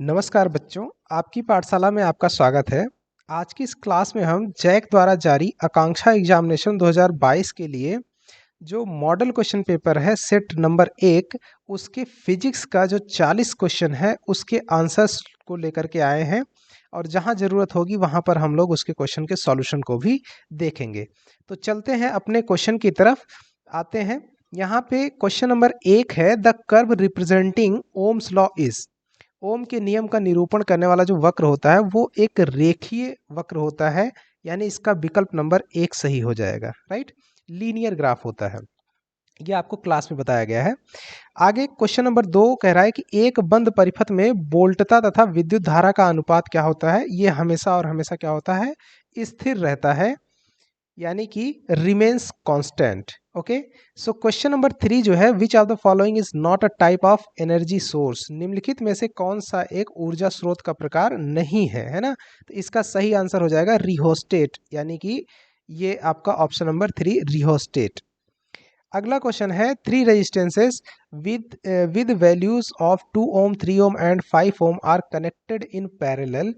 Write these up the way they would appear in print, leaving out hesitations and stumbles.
नमस्कार बच्चों, आपकी पाठशाला में आपका स्वागत है। आज की इस क्लास में हम जैक द्वारा जारी आकांक्षा एग्जामिनेशन 2022 के लिए जो मॉडल क्वेश्चन पेपर है सेट नंबर 1 उसके फिजिक्स का जो 40 क्वेश्चन है उसके आंसर्स को लेकर के आए हैं और जहां ज़रूरत होगी वहां पर हम लोग उसके क्वेश्चन के सॉल्यूशन को भी देखेंगे। तो चलते हैं अपने क्वेश्चन की तरफ आते हैं। यहाँ पे क्वेश्चन नंबर 1 है, the curve representing Ohm's law is. Ohm के नियम का निरूपण करने वाला जो वक्र होता है वो एक रेखीय वक्र होता है, यानी इसका विकल्प नंबर 1 सही हो जाएगा। राइट, लीनियर ग्राफ होता है, ये आपको क्लास में बताया गया है। आगे क्वेश्चन नंबर 2 कह रहा है कि एक बंद परिपथ में वोल्टता तथा विद्युत धारा का अनुपात क्या होता है। ये हमेशा और हमेशा क्या होता है, स्थिर रहता है, यानी कि remains constant. Okay, so question number 3 जो है, which of the following is not a type of energy source. निम्नलिखित में से कौन सा एक ऊर्जा स्रोत का प्रकार नहीं है ना। तो इसका सही आंसर हो जाएगा रिहोस्टेट, यानी कि ये आपका ऑप्शन नंबर 3 रिहोस्टेट। अगला क्वेश्चन है, three resistances with values of 2 ohm 3 ohm and 5 ohm are connected in parallel,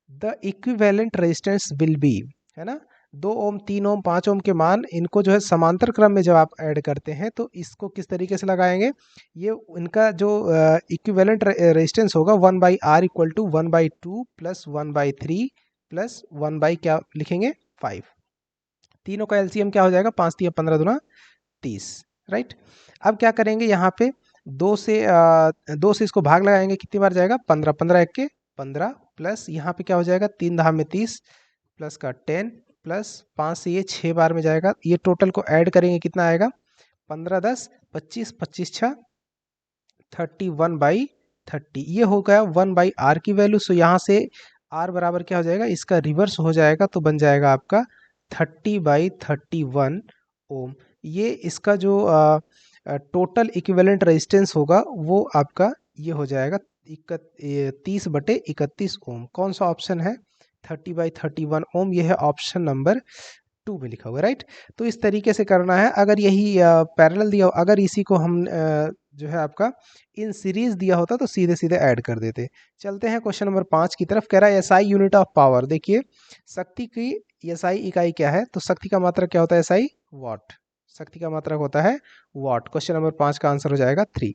the equivalent resistance will be, है ना। 2 ओम 3 ओम 5 ओम के मान, इनको जो है समांतर क्रम में जब आप ऐड करते हैं तो इसको किस तरीके से लगाएंगे। ये इनका जो इक्विवेलेंट रेजिस्टेंस होगा 1/r equal to 1/2 plus 1/3 plus 1 क्या लिखेंगे 5। तीनों का एलसीएम क्या हो जाएगा, 5 3 15 दूना 30। राइट, अब क्या करेंगे यहाँ पे, दो से इसको भाग लगाएंगे, कितनी बार जाएगा 15, 15 एक के 15 प्लस यहाँ पे क्या हो जाएगा 3 धाम में 30 प्लस का 10 प्लस 5 से ये 6 बार में जाएगा। ये टोटल को ऐड करेंगे कितना आएगा, 15 10 25 25 6 31/30। ये हो गया 1/r की वैल्यू। सो यहाँ से r बराबर क्या हो जाएगा, इसका रिवर्स हो जाएगा तो बन जाएगा आपका 30/31 ओम। ये इसका जो टोटल इक्विवेलेंट रेजिस्टेंस होगा वो आपका ये हो जाएगा 30/31 ओम। कौन सा ऑप्शन है, 30/31 ओम, ये है ऑप्शन नंबर 2 में लिखा हुआ है। राइट, तो इस तरीके से करना है। अगर यही पैरेलल दिया हो, अगर इसी को हम जो है आपका इन सीरीज दिया होता तो सीधे सीधे ऐड कर देते। चलते हैं क्वेश्चन नंबर 5 की तरफ। कह रहा है एसआई यूनिट ऑफ पावर। देखिए शक्ति की एसआई इकाई क्या है, तो शक्ति का मात्रक क्या होता है, एसआई वाट। शक्ति का मात्रक होता है वाट। क्वेश्चन नंबर 5 का आंसर हो जाएगा 3।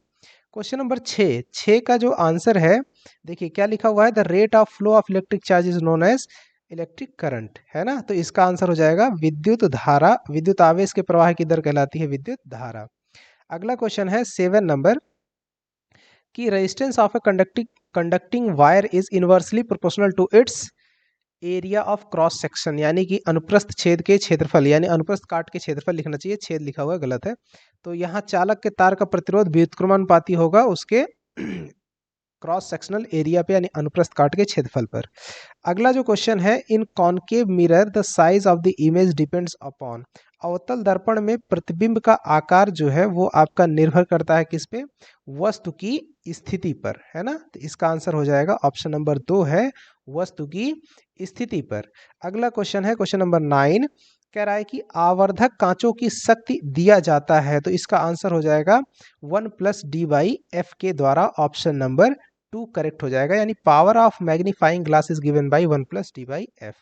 क्वेश्चन नंबर 6 का जो आंसर है, देखिए क्या लिखा हुआ है, the rate of flow of electric charge is known as electric current, है ना। तो इसका आंसर हो जाएगा विद्युत धारा। विद्युत आवेश के प्रवाह की दर कहलाती है विद्युत धारा। अगला क्वेश्चन है 7 नंबर, कि resistance of a conducting wire is inversely proportional to its area of cross section, यानी कि अनुप्रस्थ छेद के क्षेत्रफल, यानी अनुप्रस्थ काट के क्षेत्रफल लिखना चाहिए, छेद लिखा हुआ है गलत है। तो यहाँ चालक के तार का प्रतिरोध व्युत्क्रमानुपाती होगा उसके क्रॉस सेक्शनल एरिया पे, यानी अनुप्रस्थ काट के क्षेत्रफल पर। अगला जो क्वेश्चन है, in concave mirror the size of the image depends upon. अवतल दर्पण में प्रतिबिंब का आकार जो है वो आपका निर्भर करता है किस पे, वस्तु की स्थिति पर, है ना। तो इसका आंसर हो जाएगा ऑप्शन नंबर 2 है, वस्तु की स्थिति पर। अगला क्वेश्चन है क्वेश्चन नंबर 9, कह रहा है कि आवर्धक कांचों की शक्ति दिया जाता है, तो इसका आंसर हो जाएगा 1 + d/f के द्वारा। ऑप्शन नंबर 2 करेक्ट हो जाएगा, यानी power of magnifying glass is given by 1 + d/f।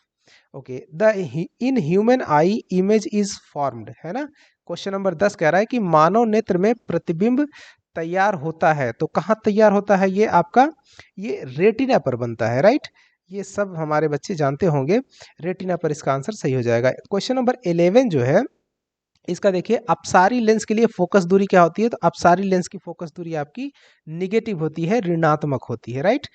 Okay, the in human I image is formed, है ना। क्वेश्चन नंबर 10 कह रहा है कि मानव नेत्र में प्रतिबिंब तैयार होता है, तो कहाँ तैयार होता है, ये आपका ये रेटिना पर बनता है। राइट, ये सब हमारे बच्चे जानते होंगे, रेटिना पर इसका आंसर सही हो जाएगा। क्वेश्चन नंबर 11 जो है, इसका देखिए अपसारी लेंस के लिए फोकस दूरी क्या होती है, तो अपसारी लेंस की फोकस दूरी आपकी निगेटिव होती है, ऋणात्मक होती है। राइट,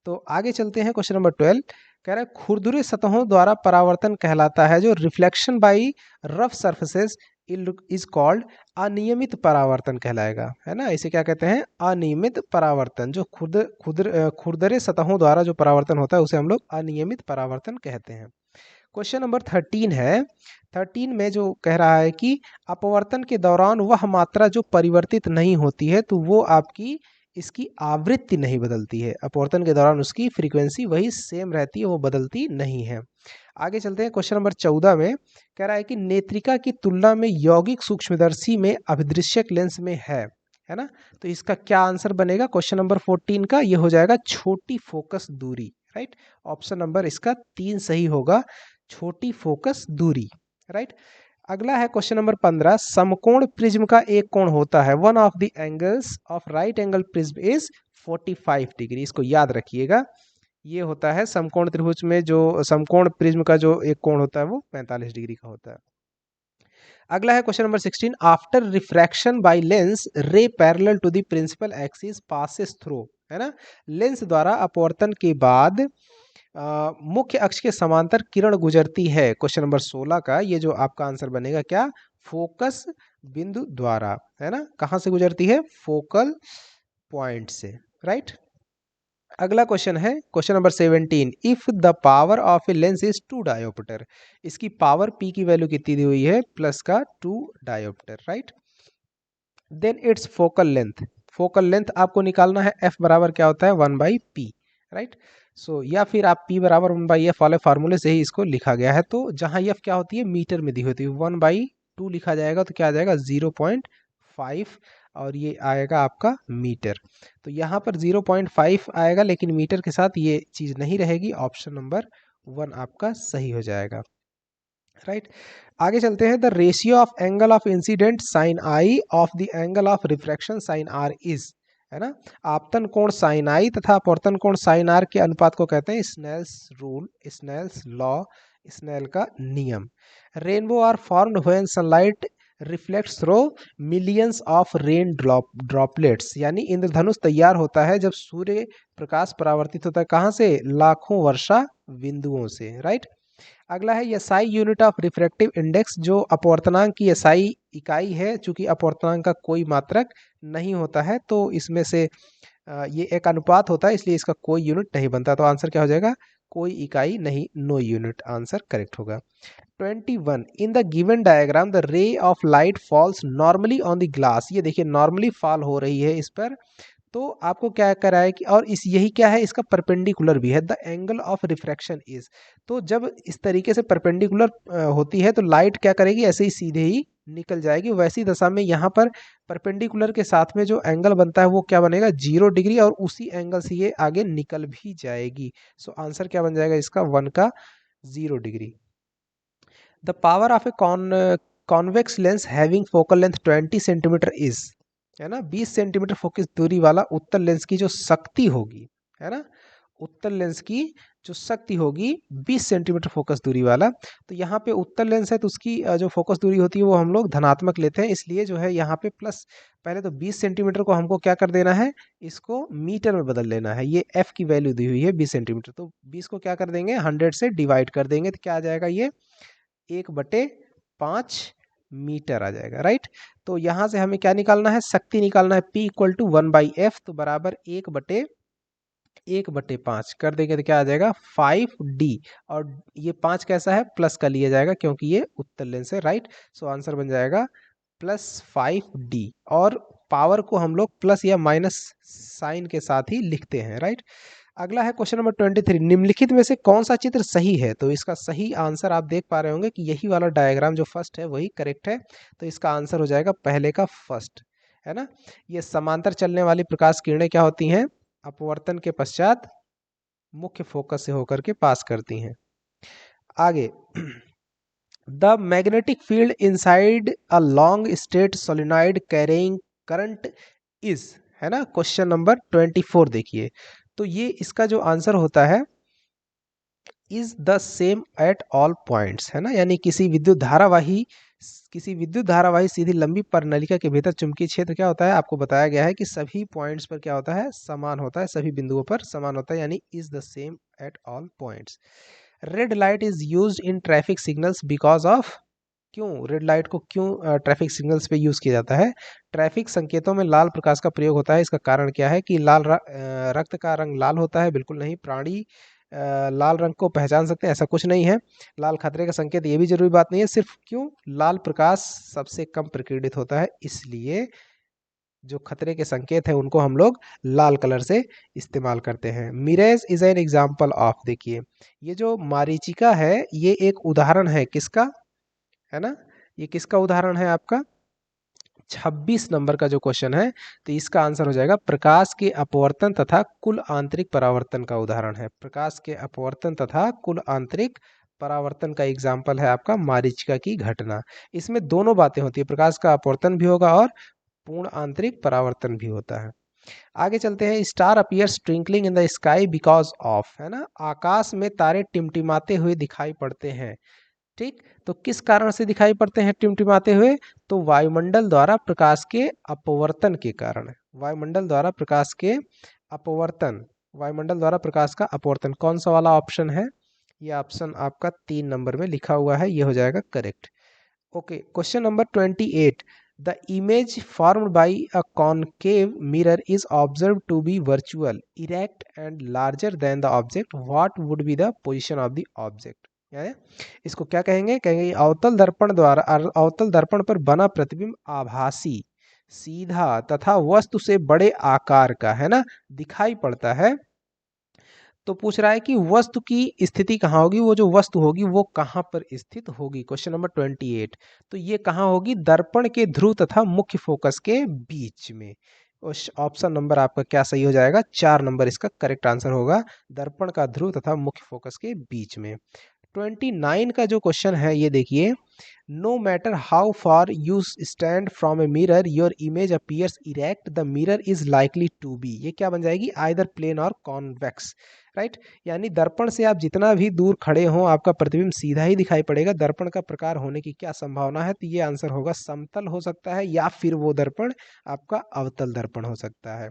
तो आगे चलते हैं क्वेश्चन नंबर 12। कह रहा है खुरदुरे सतहों द्वारा परावर्तन कहलाता है जो reflection by rough surfaces is called अनियमित परावर्तन कहलाएगा, है ना। इसे क्या कहते हैं, अनियमित परावर्तन। जो खुरदरे सतहों द्वारा जो परावर्तन होता है उसे हम लोग अनियमित परावर्तन कहते हैं। क्वेश्चन नंबर 13 है। 13 में जो कह रहा है कि अपवर्तन के दौरान वह मात्रा जो परिवर्तित नहीं होती है, तो वो आपकी इसकी आवृत्ति नहीं बदलती है। अपवर्तन के दौरान उसकी फ्रीक्वेंसी वही सेम रहती है, वो बदलती नहीं है। आगे चलते हैं क्वेश्चन नंबर 14 में। कह रहा है कि नेत्रिका की तुलना में यौगिक सूक्ष्मदर्शी में अभिदृश्यक लेंस में है है ना। तो इसका क्या आंसर बनेगा क्वेश्चन नंबर 14 का, ये हो जाएगा छोटी फोकस दूरी, राइट। ऑप्शन नंबर इसका 3 सही होगा, छोटी फोकस दूरी, राइट। अगला है क्वेश्चन नंबर 15, समकोण प्रिज्म का एक कोण होता है, one of the angles of right angle prism is 45 degree. इसको याद रखिएगा, ये होता है समकोण त्रिभुज में जो समकोण प्रिज्म का जो एक कोण होता है वो 45 डिग्री का होता है। अगला है question number 16, after refraction by lens ray parallel to the principal axis passes through, है ना। लेंस द्वारा अपवर्तन के बाद मुख्य अक्ष के समांतर किरण गुजरती है, क्वेश्चन नंबर 16 का ये जो आपका आंसर बनेगा क्या, फोकस बिंदु द्वारा, है ना। कहां से गुजरती है, फोकल पॉइंट से, राइट। अगला क्वेश्चन है question number 17, if the power of a lens is 2 diopter, इसकी पावर p की वैल्यू कितनी दी हुई है, प्लस का 2 diopter, right. Then its focal length आपको निकालना है, f बराबर क्या होता है 1/p, राइट। सो या फिर आप p बराबर 1/f वाले फार्मूले से ही इसको लिखा गया है। तो जहां f क्या होती है मीटर में दी होती है, 1/2 लिखा जाएगा तो क्या आ जाएगा 0.5, और ये आएगा आपका मीटर। तो यहाँ पर 0.5 आएगा, लेकिन मीटर के साथ ये चीज़ नहीं रहेगी, ऑप्शन नंबर 1 आपका सही हो जाएगा, राइट। आगे चलते हैं, the ratio of angle of incident sine I of the angle of refraction sine R is, है ना। आपतन कोण साइन आई तथा अपवर्तन कोण साइन आर के अनुपात को कहते हैं Snell's rule, Snell's law, Snell का नियम। Rainbow are formed when sunlight reflects through millions of rain droplets, यानी इंद्रधनुष तैयार होता है जब सूर्य प्रकाश परावर्तित होता है कहाँ से, लाखों वर्षा बिंदुओं से, राइट। अगला है SI unit of refractive index, जो अपवर्तनांक की एसआई इकाई है, चूंकि अपवर्तनांक का कोई मात्रक नहीं होता है तो इसमें से ये एक अनुपात होता है, इसलिए इसका कोई यूनिट नहीं बनता। तो आंसर क्या हो जाएगा, कोई इकाई नहीं, नो यूनिट, आंसर करेक्ट होगा। 21, in the given diagram the ray of light falls normally on the glass, ये देखिए नॉर्मली फॉल हो रही है इस पर, तो आपको क्या करा है कि, और इस यही क्या है इसका परपेंडिकुलर भी है, the angle of refraction is. तो जब इस तरीके से परपेंडिकुलर होती है तो लाइट क्या करेगी, ऐसे ही सीधे ही निकल जाएगी, वैसी दशा में यहाँ पर परपेंडिकुलर के साथ में जो एंगल बनता है वो क्या बनेगा 0 डिग्री, और उसी एंगल से ये आगे निकल भी जाएगी। सो आंसर क्या बन जाएगा इसका 1 का 0 degree. The power of a convex lens having focal length 20 centimetre is, है ना। 20 सेंटीमीटर फोकस दूरी वाला उत्तल लेंस की जो शक्ति होगी, है ना, उत्तल लेंस की जो शक्ति होगी 20 सेंटीमीटर फोकस दूरी वाला, तो यहाँ पे उत्तल लेंस है तो उसकी जो फोकस दूरी होती है वो हम लोग धनात्मक लेते हैं, इसलिए जो है यहाँ पे प्लस, पहले तो 20 सेंटीमीटर को हमको क्या कर देना है, इसको मीटर में बदल लेना है। ये f की वैल्यू दी हुई है 20 सेंटीमीटर, तो 20 को क्या कर देंगे 100 से डिवाइड कर देंगे, तो क्या आ जाएगा ये 1/5 मीटर आ जाएगा, राइट। तो यहां से हमें क्या निकालना है, शक्ति निकालना है, P = 1/f, तो बराबर 1/5 कर देंगे तो क्या आ जाएगा 5d, और ये 5 कैसा है, प्लस का लिया जाएगा क्योंकि ये उत्तल लेंस है, राइट। सो आंसर बन जाएगा +5d, और पावर को हम लोग प्लस या माइनस साइन के साथ ही लिखते हैं, राइट। अगला है क्वेश्चन नंबर 23, निम्नलिखित में से कौन सा चित्र सही है, तो इसका सही आंसर आप देख पा रहे होंगे कि यही वाला डायग्राम जो फर्स्ट है वही करेक्ट है, तो इसका आंसर हो जाएगा पहले का फर्स्ट, है ना। ये समांतर चलने वाली प्रकाश किरणें क्या होती हैं, अपवर्तन के पश्चात मुख्य फोकस से होकर के पास करती हैं। आगे, the magnetic field inside a long straight solenoid carrying current is, है ना। क्वेश्चन नंबर 24 देखिए, तो ये इसका जो आंसर होता है is the same at all points, है ना, यानी किसी विद्युत धारावाही सीधी लंबी परिनलिका के भीतर चुंबकीय क्षेत्र क्या होता है, आपको बताया गया है कि सभी पॉइंट्स पर क्या होता है, समान होता है, सभी बिंदुओं पर समान होता है, यानी is the same at all points. Red light is used in traffic signals because of, क्यों रेड लाइट को क्यों ट्रैफिक सिग्नल्स पे यूज किया जाता है, ट्रैफिक संकेतों में लाल प्रकाश का प्रयोग होता है, इसका कारण क्या है कि रक्त का रंग लाल होता है, बिल्कुल नहीं, प्राणी लाल रंग को पहचान सकते हैं, ऐसा कुछ नहीं है। लाल खतरे का संकेत, ये भी जरूरी बात नहीं है, सिर्फ क्यों लाल प्रकाश सबसे कम प्रकीर्णित होता है, इसलिए जो खतरे के संकेत हैं उनको हम लोग लाल कलर से इस्तेमाल करते हैं। Mirage is an example of, देखिए ये जो मारीचिका है ये एक उदाहरण है किसका, है ना, ये किसका उदाहरण है आपका, 26 नंबर का जो क्वेश्चन है, तो इसका आंसर हो जाएगा प्रकाश के अपवर्तन तथा कुल आंतरिक परावर्तन का उदाहरण है। प्रकाश के अपवर्तन तथा कुल आंतरिक परावर्तन का एग्जाम्पल है आपका मारीचिका की घटना। इसमें दोनों बातें होती है, प्रकाश का अपवर्तन भी होगा और पूर्ण आंतरिक परावर्तन भी होता है। आगे चलते हैं। Star appears twinkling in the sky because of, है ना, आकाश में तारे टिमटिमाते हुए दिखाई पड़ते हैं। ठीक, तो किस कारण से दिखाई पड़ते हैं टिमटिमाते हुए? तो वायुमंडल द्वारा प्रकाश के अपवर्तन के कारण। वायुमंडल द्वारा प्रकाश के अपवर्तन, वायुमंडल द्वारा प्रकाश का अपवर्तन। कौन सा वाला ऑप्शन है? ये ऑप्शन आपका 3 नंबर में लिखा हुआ है, ये हो जाएगा correct. Okay, question number 28। The image formed by a concave mirror is observed to be virtual, erect and larger than the object. What would be the position of the object? इसको क्या कहेंगे? कहेंगे अवतल दर्पण द्वारा, अवतल दर्पण पर बना प्रतिबिंब आभासी, सीधा तथा वस्तु से बड़े आकार का, है ना, दिखाई पड़ता है। तो पूछ रहा है कि वस्तु की स्थिति कहाँ होगी, वो जो वस्तु होगी वो कहाँ पर स्थित होगी। क्वेश्चन नंबर 28, तो ये कहाँ होगी? दर्पण के ध्रुव तथा मुख्य फोकस के बीच में। ऑप्शन नंबर आपका क्या सही हो जाएगा? 4 नंबर इसका करेक्ट आंसर होगा, दर्पण का ध्रुव तथा मुख्य फोकस के बीच में। 29 का जो क्वेश्चन है ये देखिए, no matter how far you stand from a mirror your image appears erect, the mirror is likely to be. ये क्या बन जाएगी? Either plane or convex, right. यानी दर्पण से आप जितना भी दूर खड़े हो आपका प्रतिबिंब सीधा ही दिखाई पड़ेगा। दर्पण का प्रकार होने की क्या संभावना है? तो ये आंसर होगा समतल हो सकता है, या फिर वो दर्पण आपका अवतल दर्पण हो सकता है।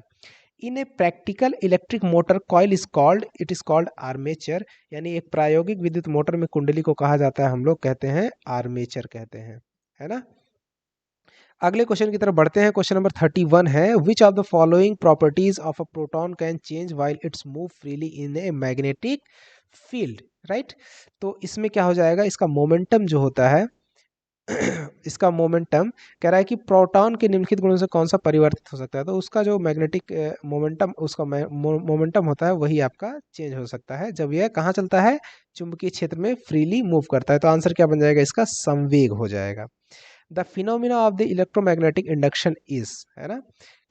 In a practical electric motor coil is called, it is called armature. यानी एक प्रायोगिक विद्युत मोटर में कुंडली को कहा जाता है, हम लोग कहते हैं आर्मेचर कहते हैं, है ना। अगले क्वेश्चन की तरफ बढ़ते हैं। क्वेश्चन नंबर 31 है, which of the following properties of a proton can change while it's move freely in a magnetic field, right. तो इसमें क्या हो जाएगा? इसका मोमेंटम जो होता है इसका मोमेंटम कह रहा है कि प्रोटॉन के निम्नलिखित गुणों से कौन सा परिवर्तित हो सकता है। तो उसका जो मैग्नेटिक मोमेंटम, उसका मोमेंटम होता है वही आपका चेंज हो सकता है जब यह कहाँ चलता है? चुंबकीय क्षेत्र में फ्रीली मूव करता है। तो आंसर क्या बन जाएगा? इसका संवेग हो जाएगा। The phenomena of the electromagnetic induction is, है ना,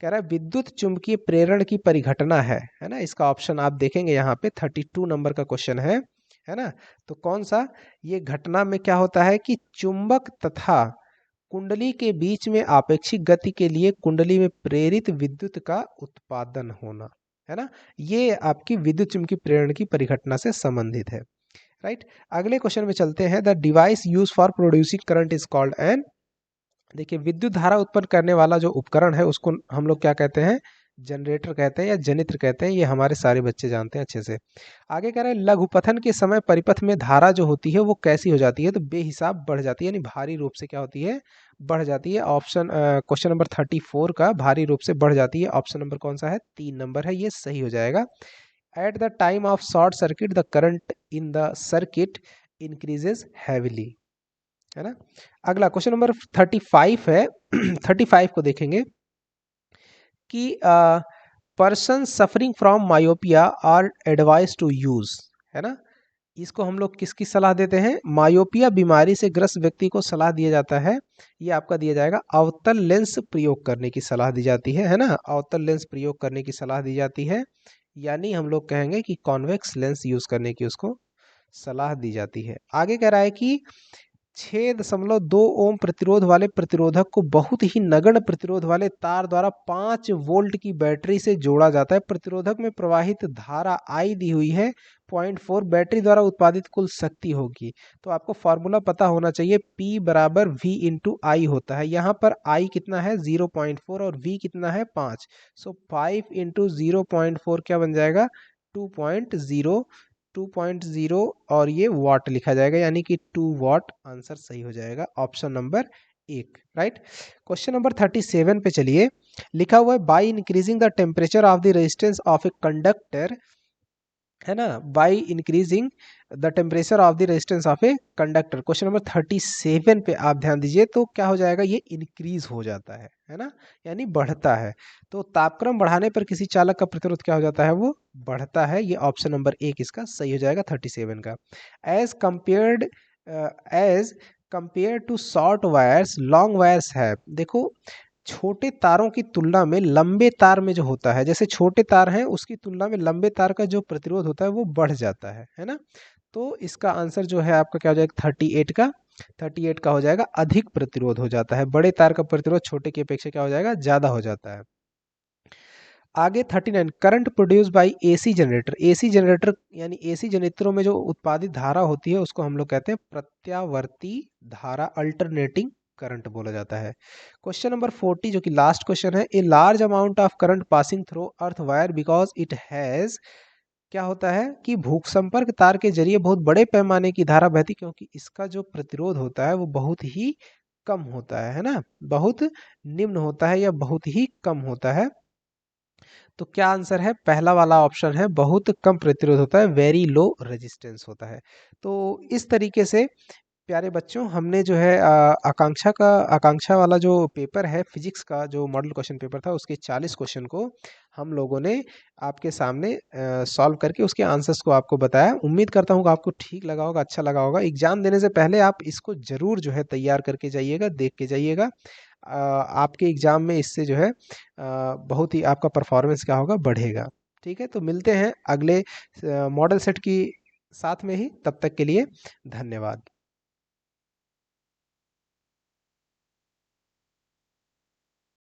कह रहा है विद्युत चुंबकीय प्रेरण की परिघटना है ना। इसका ऑप्शन आप देखेंगे यहाँ पे 32 नंबर का क्वेश्चन है ना। तो कौन सा? ये घटना में क्या होता है कि चुंबक तथा कुंडली के बीच में आपेक्षिक गति के लिए कुंडली में प्रेरित विद्युत का उत्पादन होना, है ना। ये आपकी विद्युत चुंबकीय प्रेरण की परिघटना से संबंधित है, राइट। अगले क्वेश्चन में चलते हैं। The device use for producing current is called an, देखिए विद्युत धारा उत्पन्न करने वाला जो उपकरण है उसको हम लोग क्या कहते हैं? जनरेटर कहते हैं या जनित्र कहते हैं। ये हमारे सारे बच्चे जानते हैं अच्छे से। आगे कह रहे हैं लघुपथन के समय परिपथ में धारा जो होती है वो कैसी हो जाती है? तो बेहिसाब बढ़ जाती है, यानी भारी रूप से क्या होती है? बढ़ जाती है। ऑप्शन क्वेश्चन नंबर 34 का भारी रूप से बढ़ जाती है। ऑप्शन नंबर कौन सा है? 3 नंबर है, ये सही हो जाएगा। At the time of short circuit the current in the circuit increases heavily, है ना। अगला क्वेश्चन नंबर 35 है 35 को देखेंगे कि person suffering from myopia are advised to use, है ना। इसको हम लोग किसकी सलाह देते हैं? मायोपिया बीमारी से ग्रस्त व्यक्ति को सलाह दिया जाता है। ये आपका दिया जाएगा अवतल लेंस प्रयोग करने की सलाह दी जाती है ना। अवतल लेंस प्रयोग करने की सलाह दी जाती है, यानी हम लोग कहेंगे कि कॉन्वेक्स लेंस यूज करने की उसको सलाह दी जाती है। आगे कह रहा है कि 6.2 ओम प्रतिरोध वाले प्रतिरोधक को बहुत ही नगण्य प्रतिरोध वाले तार द्वारा 5 वोल्ट की बैटरी से जोड़ा जाता है। प्रतिरोधक में प्रवाहित धारा I दी हुई है 0.4, बैटरी द्वारा उत्पादित कुल शक्ति होगी। तो आपको फॉर्मूला पता होना चाहिए, P बराबर V इंटू आई होता है। यहाँ पर I कितना है? 0.4 और V कितना है? 5। सो 5 इंटू 0.4 क्या बन जाएगा? 2.0, 2.0 और ये वाट लिखा जाएगा, यानी कि 2 वाट आंसर सही हो जाएगा, option number 1, right. Question number 37 पे चलिए। लिखा हुआ है by increasing the temperature of the resistance of a conductor, है ना, by increasing the temperature of the resistance of a conductor. Question number 37 पे आप ध्यान दीजिए, तो क्या हो जाएगा? ये इंक्रीज हो जाता है ना, यानी बढ़ता है। तो तापक्रम बढ़ाने पर किसी चालक का प्रतिरोध क्या हो जाता है? वो बढ़ता है। ये ऑप्शन नंबर 1 इसका सही हो जाएगा 37 का। As compared to short wires long wires है। देखो छोटे तारों की तुलना में लंबे तार में जो होता है, जैसे छोटे तार हैं उसकी तुलना में लंबे तार का जो प्रतिरोध होता है वो बढ़ जाता है ना। तो इसका आंसर जो है आपका क्या हो जाएगा, 38 का हो जाएगा, अधिक प्रतिरोध हो जाता है। बड़े तार का प्रतिरोध छोटे की अपेक्षा क्या हो जाएगा, ज़्यादा हो जाता है। आगे 39, current produce by AC generator. AC generator यानी एसी जनरेटरों में जो उत्पादित धारा होती है उसको हम लोग कहते हैं प्रत्यावर्ती धारा, अल्टरनेटिंग करंट बोला जाता है। क्वेश्चन नंबर 40 जो कि लास्ट क्वेश्चन है, a large amount of current passing through earth wire because it has, क्या होता है कि भूख संपर्क तार के जरिए बहुत बड़े पैमाने की धारा बहती, क्योंकि इसका जो प्रतिरोध होता है वो बहुत ही कम होता है ना, बहुत निम्न होता है या बहुत ही कम होता है। तो क्या आंसर है, पहला वाला ऑप्शन है, बहुत कम प्रतिरोध होता है, वेरी लो रेजिस्टेंस होता है। तो इस तरीके से प्यारे बच्चों हमने जो है आकांक्षा वाला जो पेपर है फिजिक्स का, जो मॉडल क्वेश्चन पेपर था उसके 40 क्वेश्चन को हम लोगों ने आपके सामने सॉल्व करके उसके आंसर्स को आपको बताया। उम्मीद करता हूँ कि आपको ठीक लगा होगा, अच्छा लगा होगा। एग्जाम देने से पहले आप इसको जरूर जो है तैयार करके जाइएगा, देख के जाइएगा। आपके एग्जाम में इससे जो है बहुत ही आपका परफॉर्मेंस क्या होगा, बढ़ेगा। ठीक है, तो मिलते हैं अगले मॉडल सेट की साथ में ही, तब तक के लिए धन्यवाद।